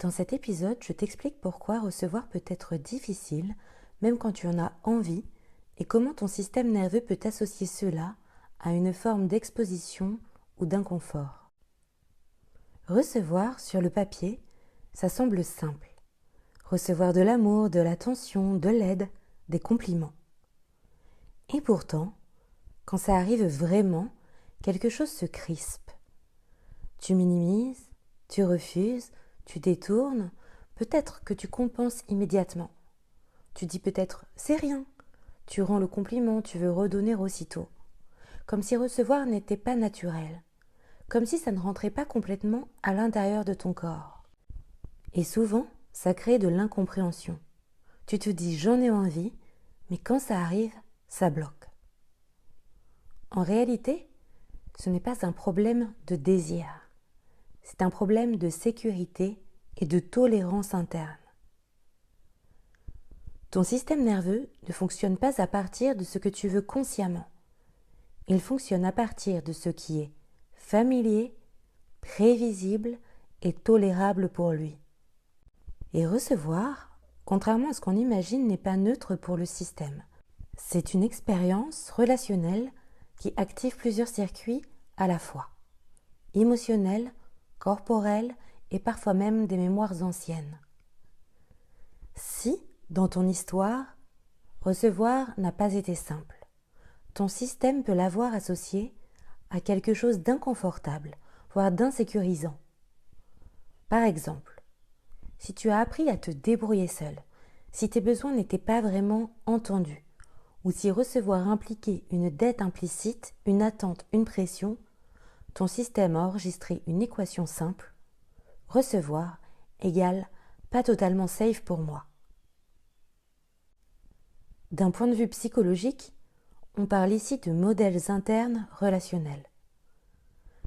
Dans cet épisode, je t'explique pourquoi recevoir peut être difficile, même quand tu en as envie, et comment ton système nerveux peut associer cela à une forme d'exposition ou d'inconfort. Recevoir, sur le papier, ça semble simple. Recevoir de l'amour, de l'attention, de l'aide, des compliments. Et pourtant, quand ça arrive vraiment, quelque chose se crispe. Tu minimises, tu refuses, tu détournes, peut-être que tu compenses immédiatement. Tu dis peut-être « c'est rien », tu rends le compliment, tu veux redonner aussitôt. Comme si recevoir n'était pas naturel, comme si ça ne rentrait pas complètement à l'intérieur de ton corps. Et souvent, ça crée de l'incompréhension. Tu te dis « j'en ai envie », mais quand ça arrive, ça bloque. En réalité, ce n'est pas un problème de désir. C'est un problème de sécurité et de tolérance interne. Ton système nerveux ne fonctionne pas à partir de ce que tu veux consciemment. Il fonctionne à partir de ce qui est familier, prévisible et tolérable pour lui. Et recevoir, contrairement à ce qu'on imagine, n'est pas neutre pour le système. C'est une expérience relationnelle qui active plusieurs circuits à la fois. Émotionnels, corporels et parfois même des mémoires anciennes. Si, dans ton histoire, recevoir n'a pas été simple, ton système peut l'avoir associé à quelque chose d'inconfortable, voire d'insécurisant. Par exemple, si tu as appris à te débrouiller seul, si tes besoins n'étaient pas vraiment entendus, ou si recevoir impliquait une dette implicite, une attente, une pression, ton système a enregistré une équation simple: recevoir égale pas totalement safe pour moi. D'un point de vue psychologique, on parle ici de modèles internes relationnels.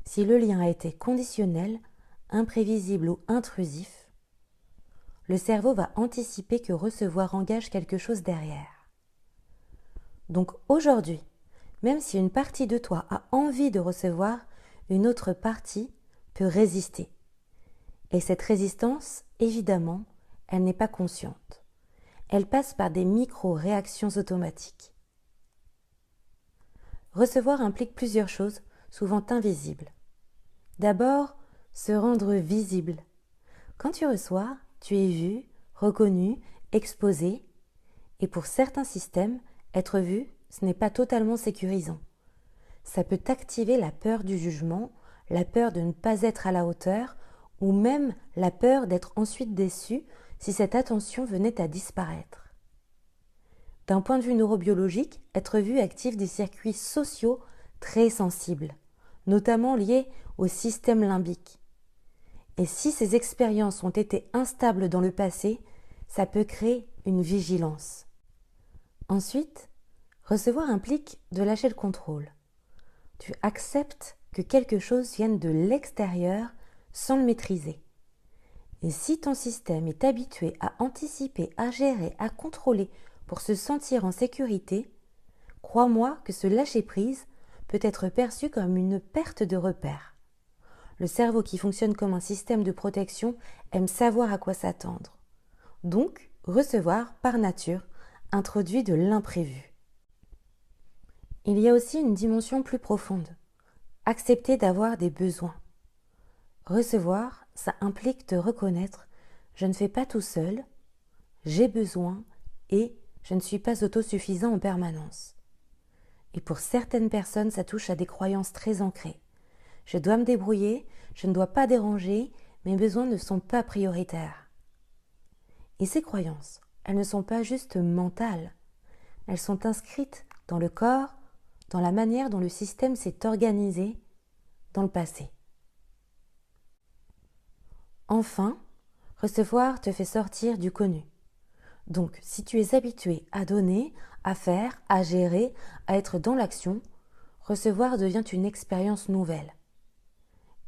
Si le lien a été conditionnel, imprévisible ou intrusif, le cerveau va anticiper que recevoir engage quelque chose derrière. Donc aujourd'hui, même si une partie de toi a envie de recevoir, une autre partie peut résister. Et cette résistance, évidemment, elle n'est pas consciente. Elle passe par des micro-réactions automatiques. Recevoir implique plusieurs choses, souvent invisibles. D'abord, se rendre visible. Quand tu reçois, tu es vu, reconnu, exposé. Et pour certains systèmes, être vu, ce n'est pas totalement sécurisant. Ça peut activer la peur du jugement, la peur de ne pas être à la hauteur, ou même la peur d'être ensuite déçu si cette attention venait à disparaître. D'un point de vue neurobiologique, être vu active des circuits sociaux très sensibles, notamment liés au système limbique. Et si ces expériences ont été instables dans le passé, ça peut créer une vigilance. Ensuite, recevoir implique de lâcher le contrôle. Tu acceptes que quelque chose vienne de l'extérieur sans le maîtriser. Et si ton système est habitué à anticiper, à gérer, à contrôler pour se sentir en sécurité, crois-moi que ce lâcher-prise peut être perçu comme une perte de repère. Le cerveau qui fonctionne comme un système de protection aime savoir à quoi s'attendre. Donc, recevoir, par nature, introduit de l'imprévu. Il y a aussi une dimension plus profonde. Accepter d'avoir des besoins. Recevoir, ça implique de reconnaître « je ne fais pas tout seul, j'ai besoin et je ne suis pas autosuffisant en permanence ». Et pour certaines personnes, ça touche à des croyances très ancrées. Je dois me débrouiller, je ne dois pas déranger, mes besoins ne sont pas prioritaires. Et ces croyances, elles ne sont pas juste mentales, elles sont inscrites dans le corps, dans la manière dont le système s'est organisé dans le passé. Enfin, recevoir te fait sortir du connu. Donc, si tu es habitué à donner, à faire, à gérer, à être dans l'action, recevoir devient une expérience nouvelle.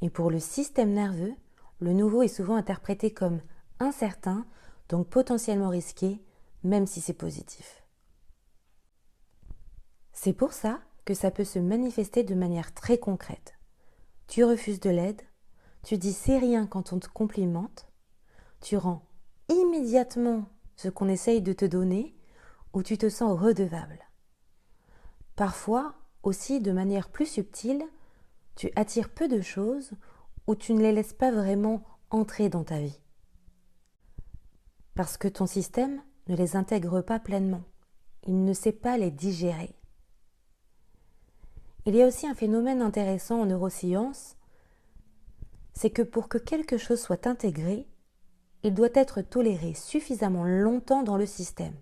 Et pour le système nerveux, le nouveau est souvent interprété comme incertain, donc potentiellement risqué, même si c'est positif. C'est pour ça que ça peut se manifester de manière très concrète. Tu refuses de l'aide, tu dis c'est rien quand on te complimente, tu rends immédiatement ce qu'on essaye de te donner ou tu te sens redevable. Parfois, aussi de manière plus subtile, tu attires peu de choses ou tu ne les laisses pas vraiment entrer dans ta vie. Parce que ton système ne les intègre pas pleinement. Il ne sait pas les digérer. Il y a aussi un phénomène intéressant en neurosciences, c'est que pour que quelque chose soit intégré, il doit être toléré suffisamment longtemps dans le système.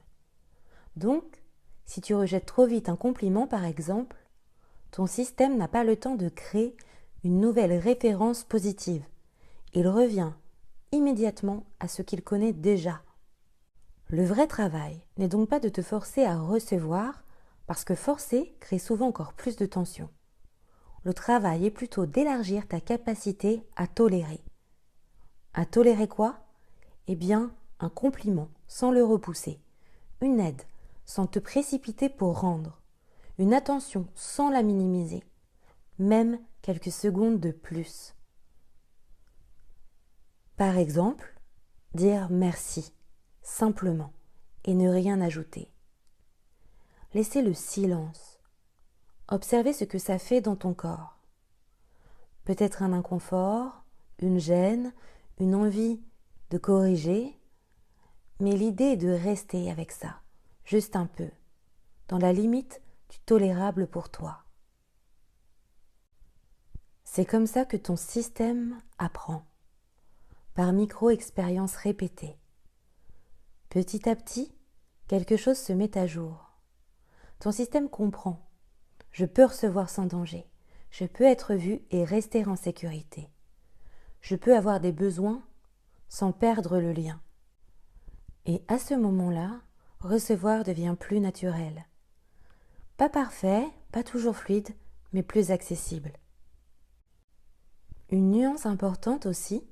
Donc, si tu rejettes trop vite un compliment par exemple, ton système n'a pas le temps de créer une nouvelle référence positive. Il revient immédiatement à ce qu'il connaît déjà. Le vrai travail n'est donc pas de te forcer à recevoir, parce que forcer crée souvent encore plus de tension. Le travail est plutôt d'élargir ta capacité à tolérer. À tolérer quoi ? Eh bien, un compliment sans le repousser, une aide sans te précipiter pour rendre, une attention sans la minimiser, même quelques secondes de plus. Par exemple, dire merci, simplement, et ne rien ajouter. Laisser le silence. Observer ce que ça fait dans ton corps. Peut-être un inconfort, une gêne, une envie de corriger, mais l'idée est de rester avec ça, juste un peu, dans la limite du tolérable pour toi. C'est comme ça que ton système apprend, par micro-expériences répétées. Petit à petit, quelque chose se met à jour. Ton système comprend. Je peux recevoir sans danger. Je peux être vu et rester en sécurité. Je peux avoir des besoins sans perdre le lien. Et à ce moment-là, recevoir devient plus naturel. Pas parfait, pas toujours fluide, mais plus accessible. Une nuance importante aussi,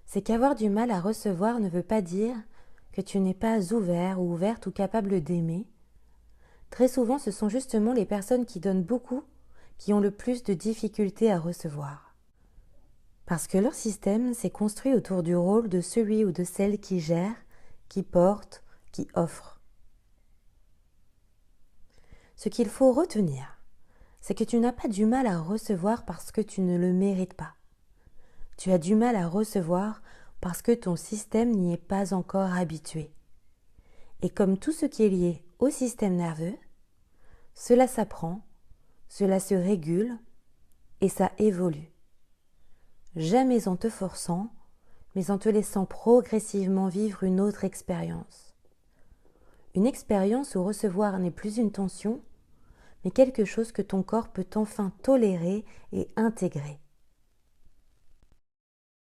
c'est qu'avoir du mal à recevoir ne veut pas dire que tu n'es pas ouvert ou ouverte ou capable d'aimer. Très souvent, ce sont justement les personnes qui donnent beaucoup qui ont le plus de difficultés à recevoir. Parce que leur système s'est construit autour du rôle de celui ou de celle qui gère, qui porte, qui offre. Ce qu'il faut retenir, c'est que tu n'as pas du mal à recevoir parce que tu ne le mérites pas. Tu as du mal à recevoir parce que ton système n'y est pas encore habitué. Et comme tout ce qui est lié au système nerveux, cela s'apprend, cela se régule et ça évolue. Jamais en te forçant, mais en te laissant progressivement vivre une autre expérience. Une expérience où recevoir n'est plus une tension, mais quelque chose que ton corps peut enfin tolérer et intégrer.